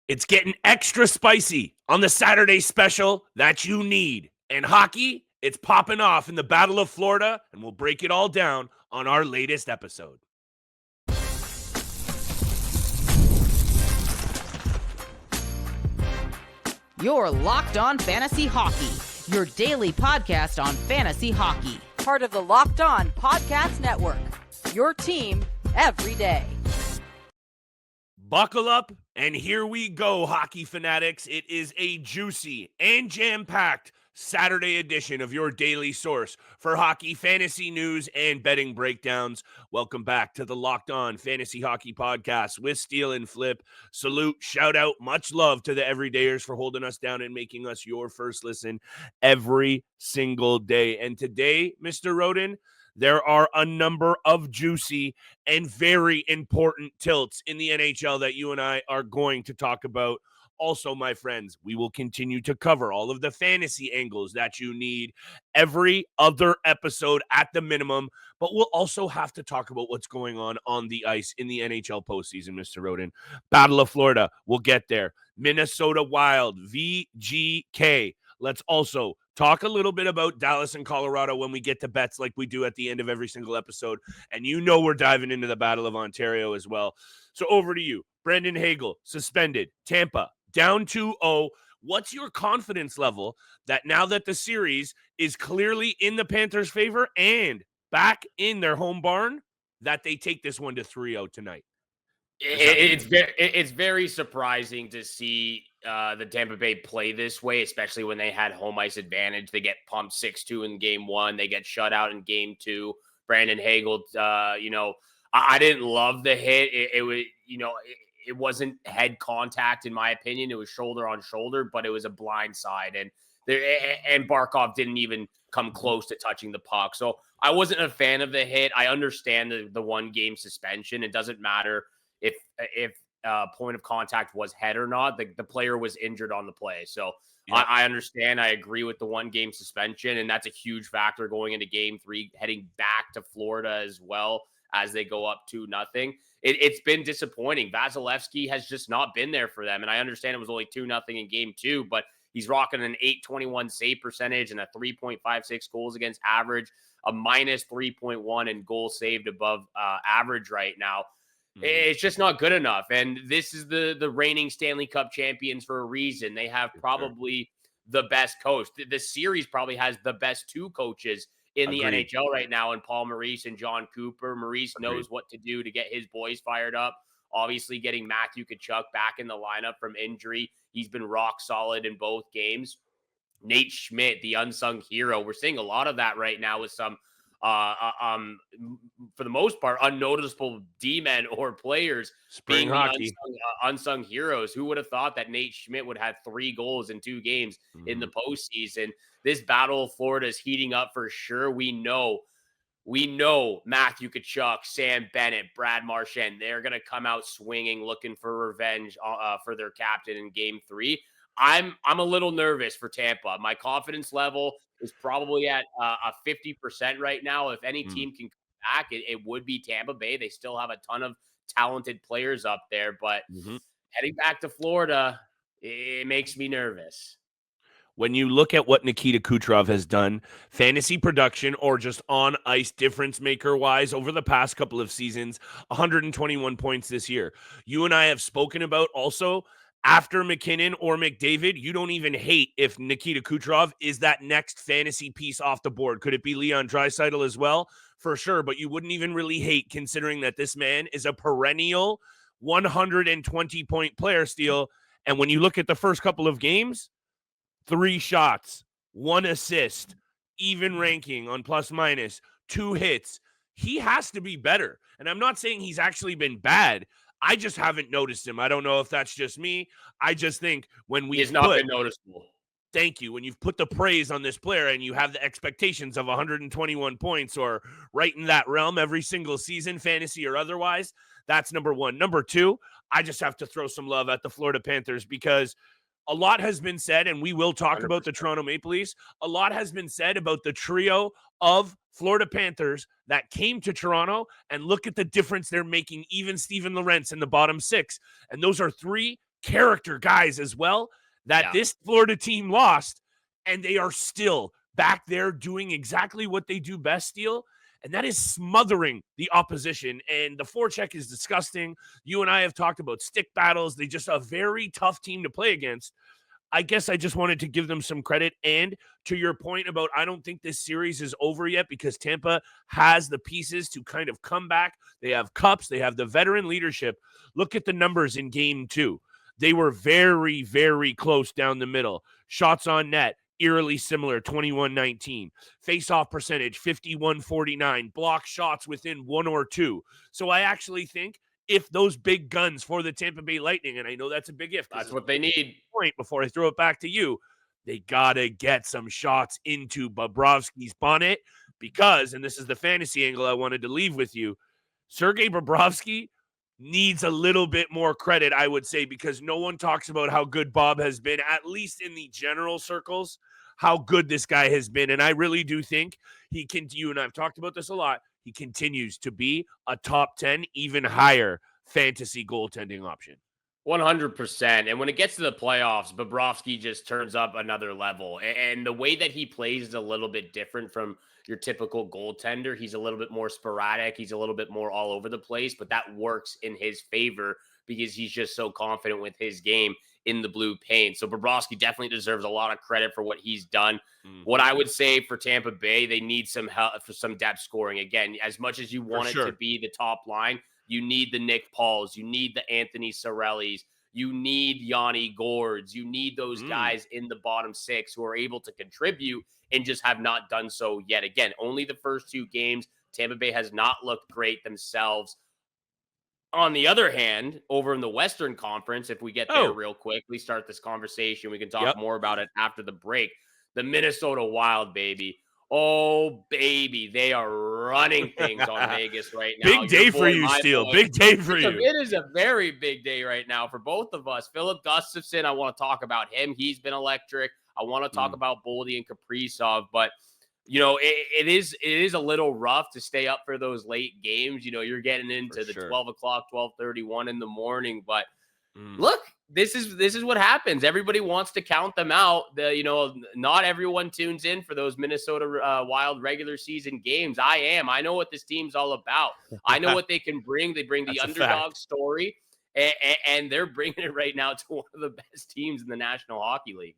It's getting extra spicy on the Saturday special that you need. And hockey, it's popping off in the Battle of Florida, and we'll break it all down on our latest episode. You're Locked On Fantasy Hockey, your daily podcast on fantasy hockey. Part of the Locked On Podcast Network, your team every day. Buckle up, and here we go, hockey fanatics. It is a juicy and jam-packed Saturday edition of your daily source for hockey fantasy news and betting breakdowns. Welcome back to the Locked On Fantasy Hockey Podcast with Steele and Flip. Salute, shout out, much love to the everydayers for holding us down and making us your first listen every single day. And today, Mr. Roden, there are a number of juicy and very important tilts in the NHL that you and I are going to talk about. Also, my friends, we will continue to cover all of the fantasy angles that you need every other episode at the minimum, but we'll also have to talk about what's going on the ice in the NHL postseason, Mr. Roden. Battle of Florida, we'll get there. Minnesota Wild, VGK. Let's also talk a little bit about Dallas and Colorado when we get to bets like we do at the end of every single episode. And you know we're diving into the Battle of Ontario as well. So over to you. Brandon Hagel, suspended. Tampa, down 2-0. What's your confidence level that now that the series is clearly in the Panthers' favor and back in their home barn, that they take this one to 3-0 tonight? It's very surprising to see the Tampa Bay play this way, especially when they had home ice advantage. They get pumped 6-2 in game one. They get shut out in game two. Brandon Hagel, I didn't love the hit. It wasn't head contact, in my opinion. It was shoulder on shoulder, but it was a blind side. And Barkov didn't even come close to touching the puck. So I wasn't a fan of the hit. I understand the one-game suspension. It doesn't matter if point of contact was head or not. The player was injured on the play. So yeah. I understand. I agree with the one-game suspension, and that's a huge factor going into game three, heading back to Florida as well as they go up 2-0. It's been disappointing. Vasilevskiy has just not been there for them, and I understand it was only 2-0 in game two, but he's rocking an .821 save percentage and a 3.56 goals against average, a minus 3.1 in goals saved above average right now. It's just not good enough. And this is the reigning Stanley Cup champions for a reason. They have probably the best coach. The series probably has the best two coaches in the NHL right now, in Paul Maurice and John Cooper. Maurice knows what to do to get his boys fired up. Obviously, getting Matthew Tkachuk back in the lineup from injury. He's been rock solid in both games. Nate Schmidt, the unsung hero. We're seeing a lot of that right now with some for the most part, unnoticeable D-men or players being hockey unsung heroes. Who would have thought that Nate Schmidt would have 3 goals in 2 games in the postseason? This Battle of Florida is heating up for sure. We know Matthew Tkachuk, Sam Bennett, Brad Marchand, they're going to come out swinging, looking for revenge for their captain in game 3. I'm a little nervous for Tampa. My confidence level is probably at a 50% right now. If any team can come back, it would be Tampa Bay. They still have a ton of talented players up there, but heading back to Florida, it makes me nervous. When you look at what Nikita Kucherov has done, fantasy production or just on ice difference maker wise over the past couple of seasons, 121 points this year. You and I have spoken about also after McKinnon or McDavid, you don't even hate if Nikita Kucherov is that next fantasy piece off the board. Could it be Leon Draisaitl as well? For sure, but you wouldn't even really hate considering that this man is a perennial 120-point player, Steele. And when you look at the first couple of games, 3 shots, 1 assist, even ranking on plus minus, 2 hits. He has to be better. And I'm not saying he's actually been bad. I just haven't noticed him. I don't know if that's just me. I just think when we he's not been noticeable. Thank you. When you've put the praise on this player and you have the expectations of 121 points or right in that realm every single season, fantasy or otherwise, that's number one. Number two, I just have to throw some love at the Florida Panthers because a lot has been said, and we will talk 100%. About the Toronto Maple Leafs. A lot has been said about the trio of Florida Panthers that came to Toronto, and look at the difference they're making, even Steven Lorentz in the bottom 6. And those are 3 character guys as well that this Florida team lost, and they are still back there doing exactly what they do best, Steele, and that is smothering the opposition. And the forecheck is disgusting. You and I have talked about stick battles. They just a very tough team to play against. I guess I just wanted to give them some credit. And to your point about I don't think this series is over yet because Tampa has the pieces to kind of come back. They have cups. They have the veteran leadership. Look at the numbers in game 2. They were very, very close down the middle. Shots on net, eerily similar, 21-19. Face-off percentage, 51-49. Block shots within 1 or 2. So I actually think if those big guns for the Tampa Bay Lightning, and I know that's a big if. That's what they need. Point before I throw it back to you, they got to get some shots into Bobrovsky's bonnet because, and this is the fantasy angle I wanted to leave with you, Sergei Bobrovsky needs a little bit more credit, I would say, because no one talks about how good Bob has been, at least in the general circles, how good this guy has been. And I really do think he can, you and I've talked about this a lot, he continues to be a top 10, even higher fantasy goaltending option. 100%. And when it gets to the playoffs, Bobrovsky just turns up another level. And the way that he plays is a little bit different from your typical goaltender. He's a little bit more sporadic. He's a little bit more all over the place, but that works in his favor because he's just so confident with his game in the blue paint. So Bobrovsky definitely deserves a lot of credit for what he's done. What I would say for Tampa Bay, they need some help for some depth scoring. Again, as much as you want it to be the top line, you need the Nick Pauls, you need the Anthony Cirellis, you need Yanni Gourds, you need those guys in the bottom 6 who are able to contribute and just have not done so yet. Again, only the first 2 games. Tampa Bay has not looked great themselves. On the other hand, over in the Western Conference, if we get there real quick, we start this conversation. We can talk more about it after the break. The Minnesota Wild, baby. Oh, baby. They are running things on Vegas right now. Big day for you, Steele. Big day for you. It is a very big day right now for both of us. Philip Gustafson, I want to talk about him. He's been electric. I want to talk about Boldy and Kaprizov, but you know, it is a little rough to stay up for those late games. You know, you're getting into the 12 o'clock, 12:31 in the morning. But look, this is what happens. Everybody wants to count them out. Not everyone tunes in for those Minnesota Wild regular season games. I know what this team's all about. I know what they can bring. They bring the underdog story, and they're bringing it right now to one of the best teams in the National Hockey League.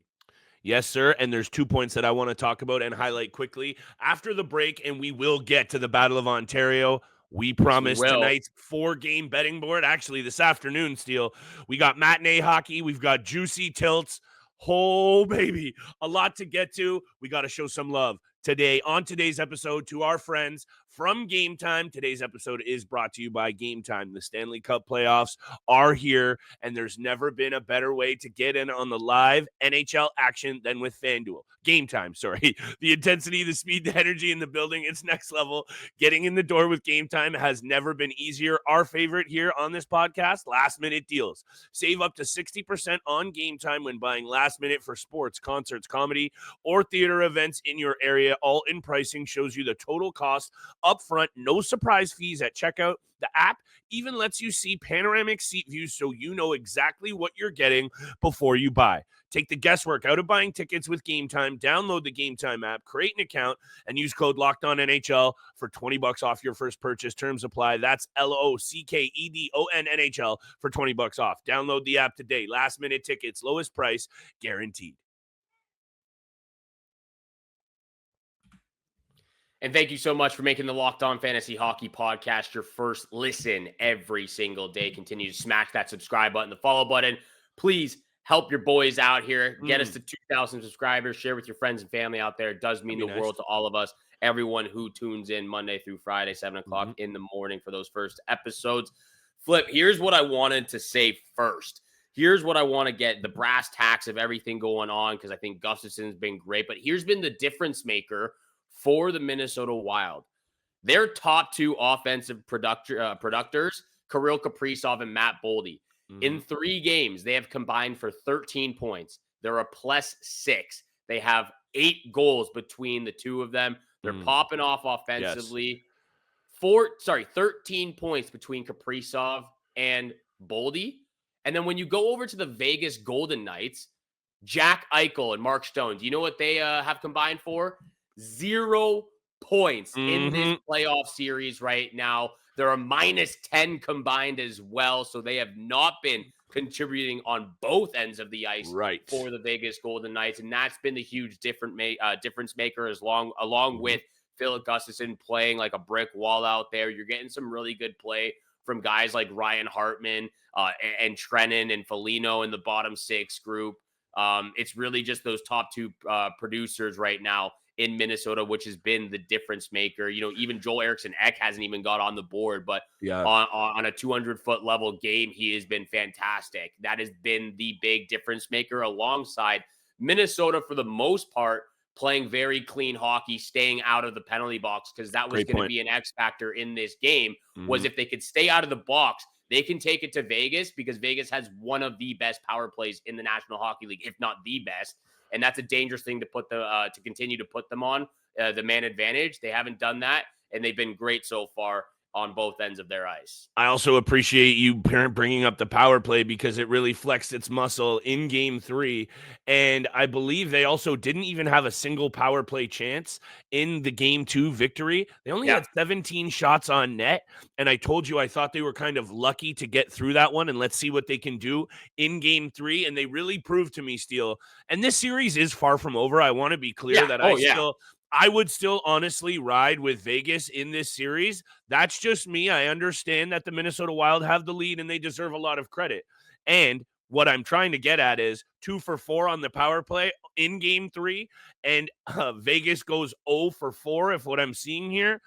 Yes, sir. And there's 2 points that I want to talk about and highlight quickly after the break, and we will get to the Battle of Ontario. We promise tonight's 4-game betting board. Actually, this afternoon, Steele, we got matinee hockey. We've got juicy tilts. Oh, baby. A lot to get to. We got to show some love today on today's episode to our friends from Game Time. Today's episode is brought to you by Game Time. The Stanley Cup playoffs are here, and there's never been a better way to get in on the live NHL action than with FanDuel. Game Time, sorry. The intensity, the speed, the energy in the building, it's next level. Getting in the door with Game Time has never been easier. Our favorite here on this podcast, last-minute deals. Save up to 60% on Game Time when buying last minute for sports, concerts, comedy, or theater events in your area. All-in pricing shows you the total cost upfront, no surprise fees at checkout. The app even lets you see panoramic seat views so you know exactly what you're getting before you buy. Take the guesswork out of buying tickets with Game Time. Download the Game Time app, create an account, and use code LOCKEDONNHL for $20 off your first purchase. Terms apply. That's LOCKEDONNHL for $20 off. Download the app today. Last minute tickets, lowest price guaranteed. And thank you so much for making the Locked On Fantasy Hockey Podcast your first listen every single day. Continue to smash that subscribe button, the follow button. Please help your boys out here. Get us to 2,000 subscribers. Share with your friends and family out there. It does mean the world to all of us. Everyone who tunes in Monday through Friday, 7 o'clock in the morning for those first episodes. Flip, here's what I wanted to say first. Here's what I want to get, the brass tacks of everything going on, because I think Gustafson's been great. But here's been the difference maker for the Minnesota Wild. Their top 2 offensive productors, Kirill Kaprizov and Matt Boldy. In 3 games, they have combined for 13 points. They're a +6. They have 8 goals between the 2 of them. They're popping off offensively. 13 points between Kaprizov and Boldy. And then when you go over to the Vegas Golden Knights, Jack Eichel and Mark Stone, do you know what they have combined for? 0 points in this playoff series right now. They're a -10 combined as well, so they have not been contributing on both ends of the ice for the Vegas Golden Knights, and that's been the huge difference maker along with Philip Gustafsson playing like a brick wall out there. You're getting some really good play from guys like Ryan Hartman and Trennan and Foligno in the bottom 6 group. It's really just those top 2 producers right now in Minnesota, which has been the difference maker. Even Joel Eriksson Ek hasn't even got on the board, but on a 200-foot level game, he has been fantastic. That has been the big difference maker, alongside Minnesota for the most part playing very clean hockey, staying out of the penalty box, because that was going to be an X factor in this game, was if they could stay out of the box, they can take it to Vegas, because Vegas has one of the best power plays in the National Hockey League, if not the best. And that's a dangerous thing to put to continue to put them on, the man advantage. They haven't done that, and they've been great so far on both ends of their ice. I also appreciate you bringing up the power play, because it really flexed its muscle in game 3. And I believe they also didn't even have a single power play chance in the game 2 victory. They only had 17 shots on net. And I told you, I thought they were kind of lucky to get through that one, and let's see what they can do in game 3. And they really proved to me, Steele. And this series is far from over. I want to be clear that I would still honestly ride with Vegas in this series. That's just me. I understand that the Minnesota Wild have the lead and they deserve a lot of credit. And what I'm trying to get at is 2 for 4 on the power play in game 3, and Vegas goes 0 for 4. If what I'm seeing here,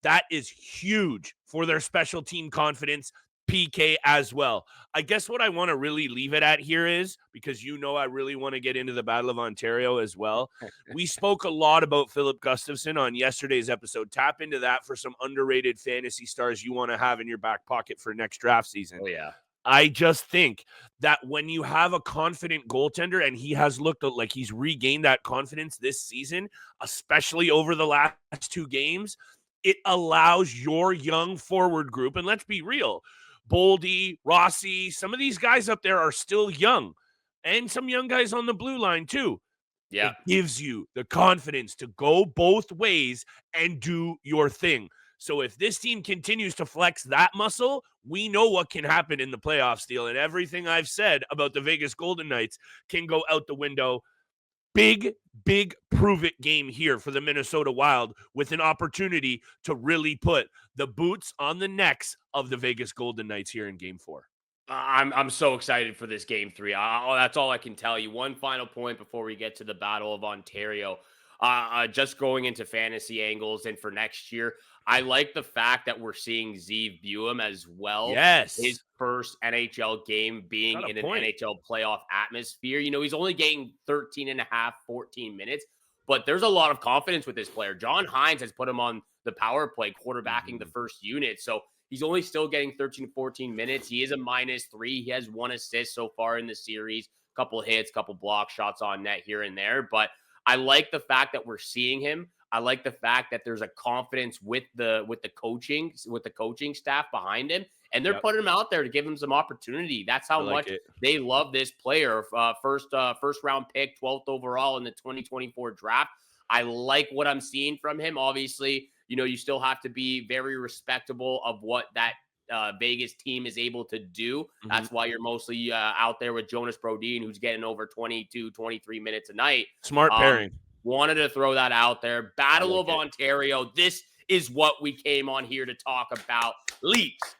that is huge for their special team confidence. PK as well. I guess what I want to really leave it at here is, because I really want to get into the Battle of Ontario as well. We spoke a lot about Philip Gustafsson on yesterday's episode. Tap into that for some underrated fantasy stars you want to have in your back pocket for next draft season. Oh, yeah. I just think that when you have a confident goaltender, and he has looked like he's regained that confidence this season, especially over the last 2 games, it allows your young forward group, and let's be real, Boldy, Rossi, some of these guys up there are still young, and some young guys on the blue line too. Yeah. It gives you the confidence to go both ways and do your thing. So if this team continues to flex that muscle, we know what can happen in the playoffs, Steele. And everything I've said about the Vegas Golden Knights can go out the window. Big prove-it game here for the Minnesota Wild, with an opportunity to really put the boots on the necks of the Vegas Golden Knights here in Game 4. I'm so excited for this Game 3. That's all I can tell you. One final point before we get to the Battle of Ontario. Just going into fantasy angles and for next year, I like the fact that we're seeing Zeev Buem as well. Yes. His first NHL game being in an NHL playoff atmosphere. He's only getting 13 and a half, 14 minutes, but there's a lot of confidence with this player. John Hines has put him on the power play, quarterbacking the first unit. So he's only still getting 13, 14 minutes. He is a -3. He has 1 assist so far in the series, couple hits, couple block shots on net here and there. But I like the fact that we're seeing him. I like the fact that there's a confidence with the coaching staff behind him, and they're putting him out there to give him some opportunity. That's how much they love this player. First round pick, 12th overall in the 2024 draft. I like what I'm seeing from him. Obviously, you still have to be very respectable of what that Vegas team is able to do. That's why you're mostly out there with Jonas Brodin, who's getting over 22, 23 minutes a night. Smart pairing. Wanted to throw that out there. Battle of Ontario. This is what we came on here to talk about. Leafs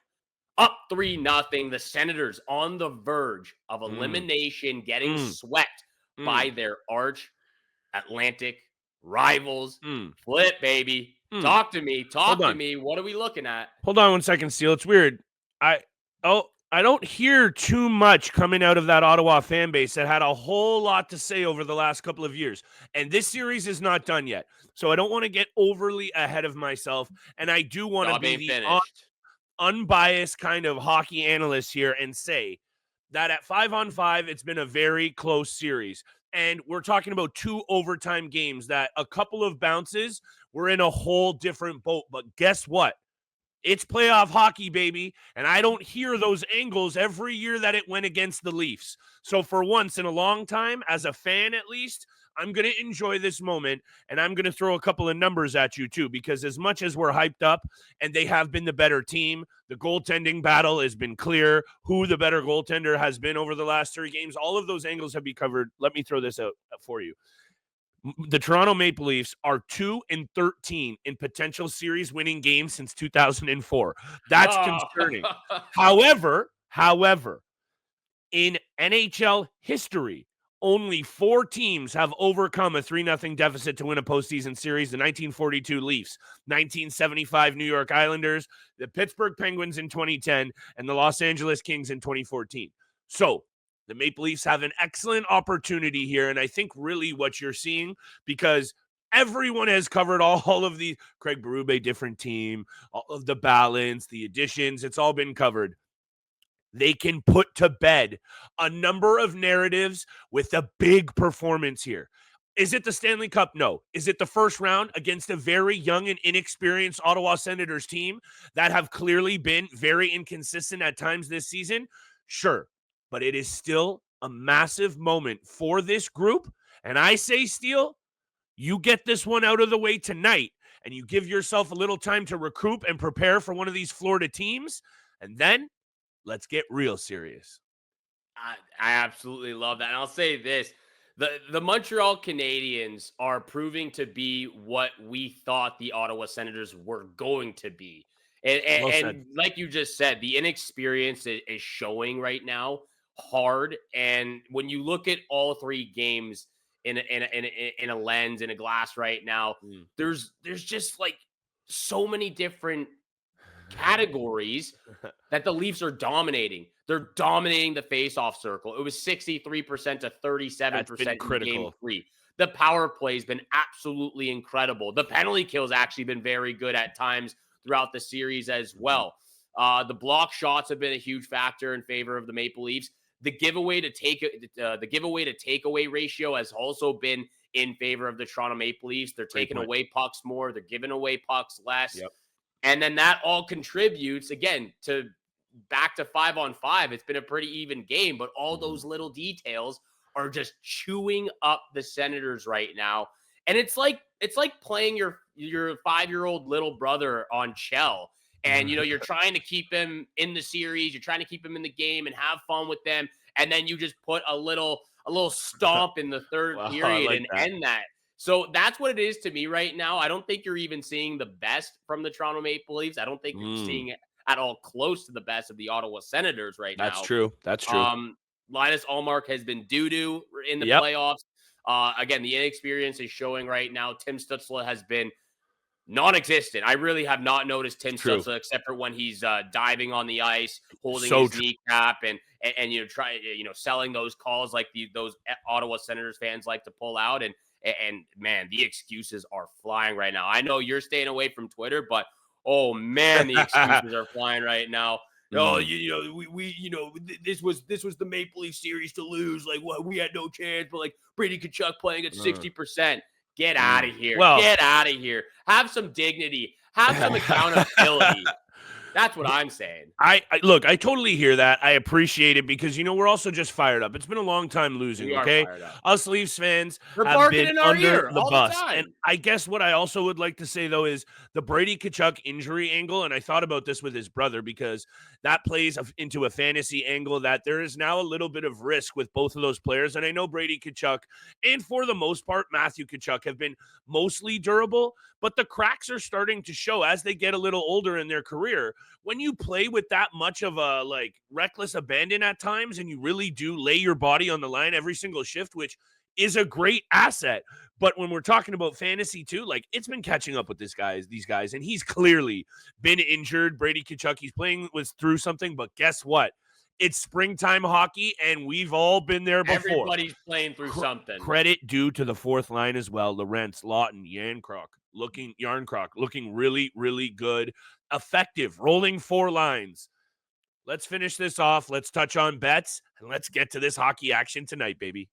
up 3-0. The Senators on the verge of elimination, getting swept by their arch Atlantic rivals. Flip, baby. Talk to me. Talk to me. What are we looking at? Hold on 1 second, Steele. It's weird. I don't hear too much coming out of that Ottawa fan base that had a whole lot to say over the last couple of years. And this series is not done yet. So I don't want to get overly ahead of myself. And I do want to be the unbiased kind of hockey analyst here and say that at 5-on-5, it's been a very close series. And we're talking about 2 overtime games that a couple of bounces, we're in a whole different boat. But guess what? It's playoff hockey, baby. And I don't hear those angles every year that it went against the Leafs. So for once in a long time, as a fan at least, I'm going to enjoy this moment, and I'm going to throw a couple of numbers at you too, because as much as we're hyped up and they have been the better team, the goaltending battle has been clear. Who the better goaltender has been over the last 3 games, all of those angles have been covered. Let me throw this out for you. The Toronto Maple Leafs are 2-13 in potential series winning games since 2004. That's concerning. However, in NHL history, only 4 teams have overcome a 3-0 deficit to win a postseason series: the 1942 Leafs, 1975 New York Islanders, the Pittsburgh Penguins in 2010, and the Los Angeles Kings in 2014. So the Maple Leafs have an excellent opportunity here, and I think really what you're seeing, because everyone has covered all of the Craig Berube, different team, all of the balance, the additions, it's all been covered. They can put to bed a number of narratives with a big performance here. Is it the Stanley Cup? No. Is it the first round against a very young and inexperienced Ottawa Senators team that have clearly been very inconsistent at times this season? Sure. But it is still a massive moment for this group. And I say, Steele, you get this one out of the way tonight and you give yourself a little time to recoup and prepare for one of these Florida teams. And then let's get real serious. I absolutely love that. And I'll say this. The Montreal Canadiens are proving to be what we thought the Ottawa Senators were going to be. And like you just said, the inexperience is showing right now hard. And when you look at all 3 games in a lens, in a glass right now, there's just like so many different categories that the Leafs are dominating. They're dominating the face-off circle. It was 63% to 37% in game 3. The power play has been absolutely incredible. The penalty kill has actually been very good at times throughout the series as well. The block shots have been a huge factor in favor of the Maple Leafs. The giveaway to takeaway ratio has also been in favor of the Toronto Maple Leafs. They're taking away pucks more. They're giving away pucks less. Yep. And then that all contributes, again, to back to 5-on-5. It's been a pretty even game, but all those little details are just chewing up the Senators right now. And it's like playing your 5-year-old little brother on Chell. And, you're trying to keep him in the series. You're trying to keep him in the game and have fun with them. And then you just put a little stomp in the third period end that. So that's what it is to me right now. I don't think you're even seeing the best from the Toronto Maple Leafs. I don't think you're seeing it at all close to the best of the Ottawa Senators right now. That's true. Linus Ullmark has been doo-doo in the playoffs. Again, the inexperience is showing right now. Tim Stützle has been non-existent. I really have not noticed Tim Stützle except for when he's diving on the ice, holding his kneecap, and selling those calls like those Ottawa Senators fans like to pull out. And man, the excuses are flying right now. I know you're staying away from Twitter, but oh man, the excuses are flying right now. Oh, this was the Maple Leaf series to lose. Like, well, we had no chance, but like Brady Tkachuk playing at 60%. Get out of here. Get out of here. Have some dignity. Have some accountability. That's what I'm saying. I look, I totally hear that. I appreciate it because, we're also just fired up. It's been a long time losing, okay? Us Leafs fans have been under the bus. And I guess what I also would like to say, though, is the Brady Tkachuk injury angle, and I thought about this with his brother because that plays into a fantasy angle that there is now a little bit of risk with both of those players. And I know Brady Tkachuk and, for the most part, Matthew Tkachuk have been mostly durable, but the cracks are starting to show as they get a little older in their career. When you play with that much of a reckless abandon at times and you really do lay your body on the line every single shift, which is a great asset. But when we're talking about fantasy too, it's been catching up with these guys, and he's clearly been injured. Brady Tkachuk, he's was through something, but guess what? It's springtime hockey, and we've all been there before. Everybody's playing through something. Credit due to the fourth line as well. Lorentz, Lawton, Yarncroc looking really, really good. Effective, rolling 4 lines. Let's finish this off. Let's touch on bets, and let's get to this hockey action tonight, baby.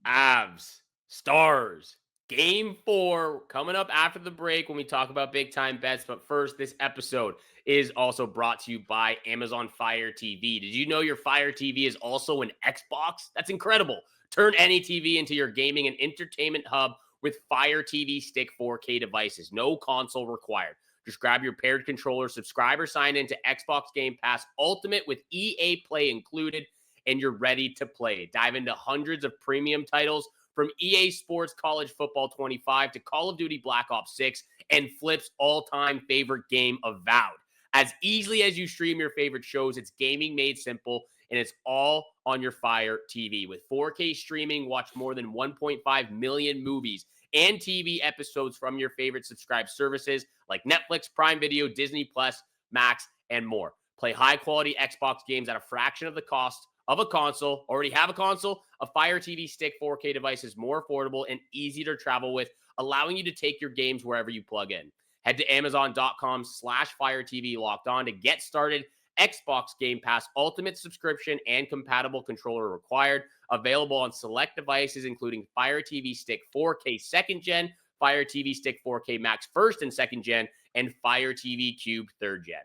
Avs, Stars, Game 4 coming up after the break when we talk about big time bets. But first, this episode is also brought to you by Amazon Fire TV. Did you know your Fire TV is also an Xbox? That's incredible. Turn any TV into your gaming and entertainment hub with Fire TV Stick 4K devices. No console required. Just grab your paired controller, subscribe or sign into Xbox Game Pass Ultimate with EA Play included, and you're ready to play. Dive into hundreds of premium titles from EA Sports College Football 25 to Call of Duty Black Ops 6 and Flip's all-time favorite game, Avowed. As easily as you stream your favorite shows, it's gaming made simple, and it's all on your Fire TV. With 4K streaming, watch more than 1.5 million movies and TV episodes from your favorite subscribed services like Netflix, Prime Video, Disney Plus, Max, and more. Play high-quality Xbox games at a fraction of the cost of a console. Already have a console? A Fire TV Stick 4K device is more affordable and easy to travel with, allowing you to take your games wherever you plug in. Head to Amazon.com/Fire TV Locked On to get started. Xbox Game Pass Ultimate subscription and compatible controller required. Available on select devices, including Fire TV Stick 4K 2nd Gen, Fire TV Stick 4K Max 1st and 2nd Gen, and Fire TV Cube 3rd Gen.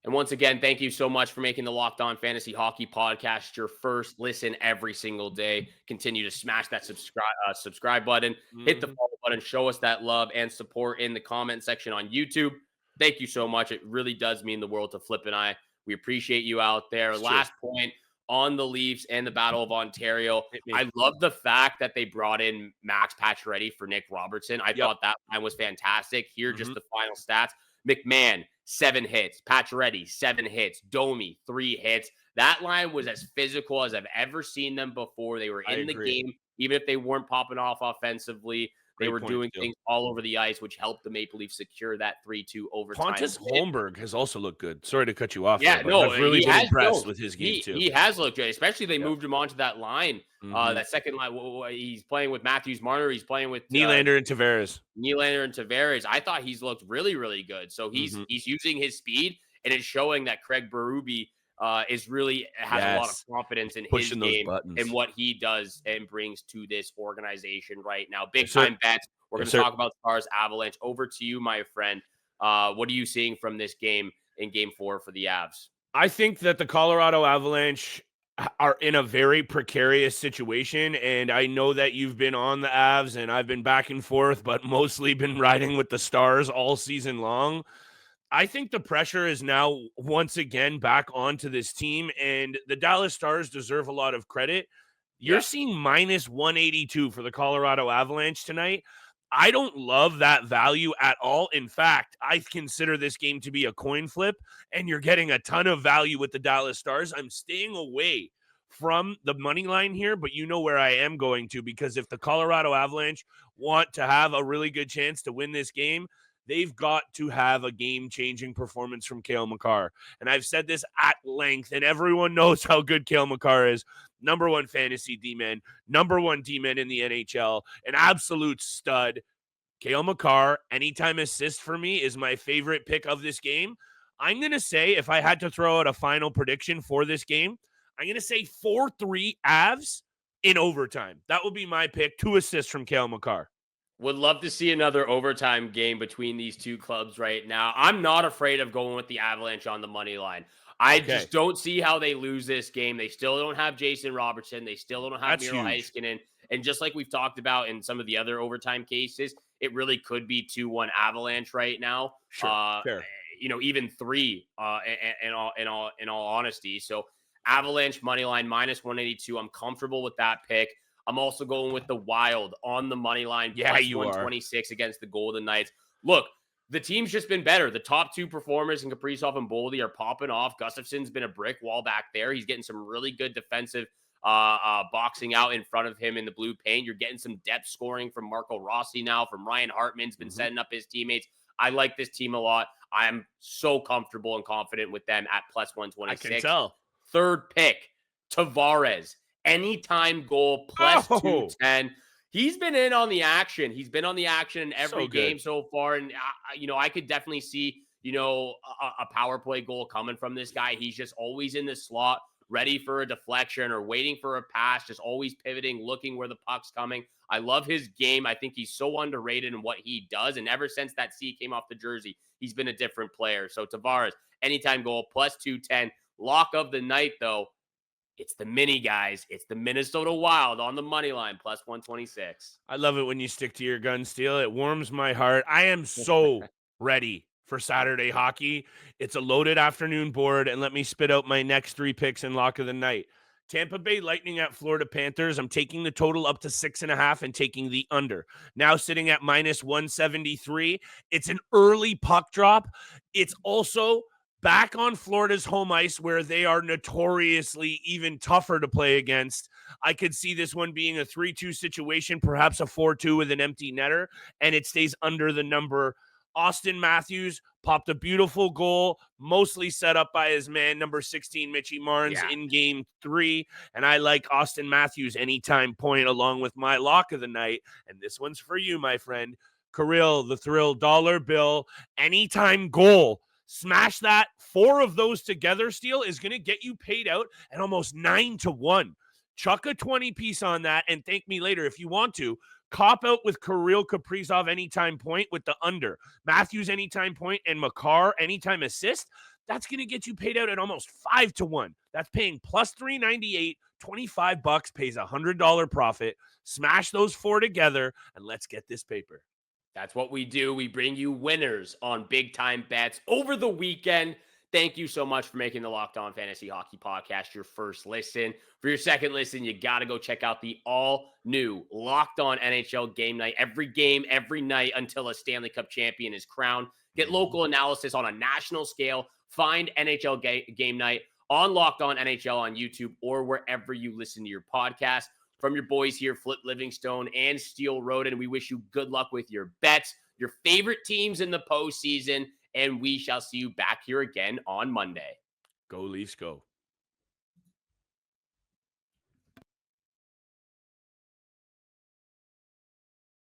And once again, thank you so much for making the Locked On Fantasy Hockey Podcast your first listen every single day. Continue to smash that subscribe button, hit the follow button, show us that love and support in the comment section on YouTube. Thank you so much. It really does mean the world to Flip and I. We appreciate you out there. Last point on the Leafs and the Battle of Ontario. I love the fact that they brought in Max Pacioretty for Nick Robertson. I thought that line was fantastic. Here, just the final stats. McMahon, 7 hits. Pacioretty, 7 hits. Domi, 3 hits. That line was as physical as I've ever seen them before. They were in the game, even if they weren't popping off offensively. They were doing things all over the ice, which helped the Maple Leafs secure that 3-2 overtime. Pontus Holmberg has also looked good. Sorry to cut you off. Yeah, there, I've really been impressed with his game too. He has looked good, especially they moved him onto that line. That second line, he's playing with Matthews Marner. He's playing with Nylander and Tavares. I thought he's looked really, really good. So he's using his speed, and it's showing that Craig Berube has a lot of confidence in his game and what he does and brings to this organization right now. Big time bets. We're going to talk about Stars Avalanche. Over to you, my friend. What are you seeing from this game in Game 4 for the Avs? I think that the Colorado Avalanche are in a very precarious situation, and I know that you've been on the Avs, and I've been back and forth, but mostly been riding with the Stars all season long. I think the pressure is now once again back onto this team, and the Dallas Stars deserve a lot of credit. You're seeing minus 182 for the Colorado Avalanche tonight. I don't love that value at all. In fact, I consider this game to be a coin flip, and you're getting a ton of value with the Dallas Stars. I'm staying away from the money line here, but you know where I am going to, because if the Colorado Avalanche want to have a really good chance to win this game, they've got to have a game-changing performance from Cale Makar. And I've said this at length, and everyone knows how good Cale Makar is. Number 1 fantasy D-man, number 1 D-man in the NHL, an absolute stud. Cale Makar, anytime assist for me, is my favorite pick of this game. I'm going to say, if I had to throw out a final prediction for this game, I'm going to say 4-3 Avs in overtime. That would be my pick. 2 assists from Cale Makar. Would love to see another overtime game between these two clubs right now. I'm not afraid of going with the Avalanche on the money line. I just don't see how they lose this game. They still don't have Jason Robertson. They still don't have Miro Heiskanen. And just like we've talked about in some of the other overtime cases, it really could be 2-1 Avalanche right now. Fair. Even 3 in all honesty. So Avalanche money line minus 182. I'm comfortable with that pick. I'm also going with the Wild on the money line. Yeah, plus you 126 against the Golden Knights. Look, the team's just been better. The top 2 performers in Kaprizov and Boldy are popping off. Gustafson's been a brick wall back there. He's getting some really good defensive boxing out in front of him in the blue paint. You're getting some depth scoring from Marco Rossi now, from Ryan Hartman's been setting up his teammates. I like this team a lot. I am so comfortable and confident with them at plus 126. I can tell. Third pick, Tavares. Anytime goal plus 210. He's been in on the action. He's been on the action in every game so far. And, I could definitely see, a power play goal coming from this guy. He's just always in the slot, ready for a deflection or waiting for a pass, just always pivoting, looking where the puck's coming. I love his game. I think he's so underrated in what he does. And ever since that C came off the jersey, he's been a different player. So Tavares, anytime goal, plus 210. Lock of the night, though, it's the mini guys. It's the Minnesota Wild on the money line, plus 126. I love it when you stick to your gun, Steele. It warms my heart. I am so ready for Saturday hockey. It's a loaded afternoon board, and let me spit out my next 3 picks in lock of the night. Tampa Bay Lightning at Florida Panthers. I'm taking the total up to 6.5 and taking the under. Now sitting at minus 173. It's an early puck drop. It's also back on Florida's home ice where they are notoriously even tougher to play against. I could see this one being a 3-2 situation, perhaps a 4-2 with an empty netter, and it stays under the number. Austin Matthews popped a beautiful goal, mostly set up by his man, number 16, Mitchie Marnes, in game 3. And I like Austin Matthews anytime point along with my lock of the night. And this one's for you, my friend. Kirill, the thrill dollar bill, anytime goal. Smash that. 4 of those together, Steele, is going to get you paid out at almost 9-1. Chuck a 20 piece on that and thank me later if you want to. Cop out with Kirill Kaprizov anytime point with the under. Matthews anytime point and Makar anytime assist. That's going to get you paid out at almost 5-1. That's paying plus 398. $25 pays $100 profit. Smash those 4 together and let's get this paper. That's what we do. We bring you winners on big time bets over the weekend. Thank you so much for making the Locked On Fantasy Hockey Podcast your first listen. For your second listen, you got to go check out the all-new Locked On NHL Game Night. Every game, every night until a Stanley Cup champion is crowned. Get local analysis on a national scale. Find NHL Game Night on Locked On NHL on YouTube or wherever you listen to your podcast. From your boys here, Flip Livingstone and Steele Roden, we wish you good luck with your bets, your favorite teams in the postseason, and we shall see you back here again on Monday. Go Leafs, go.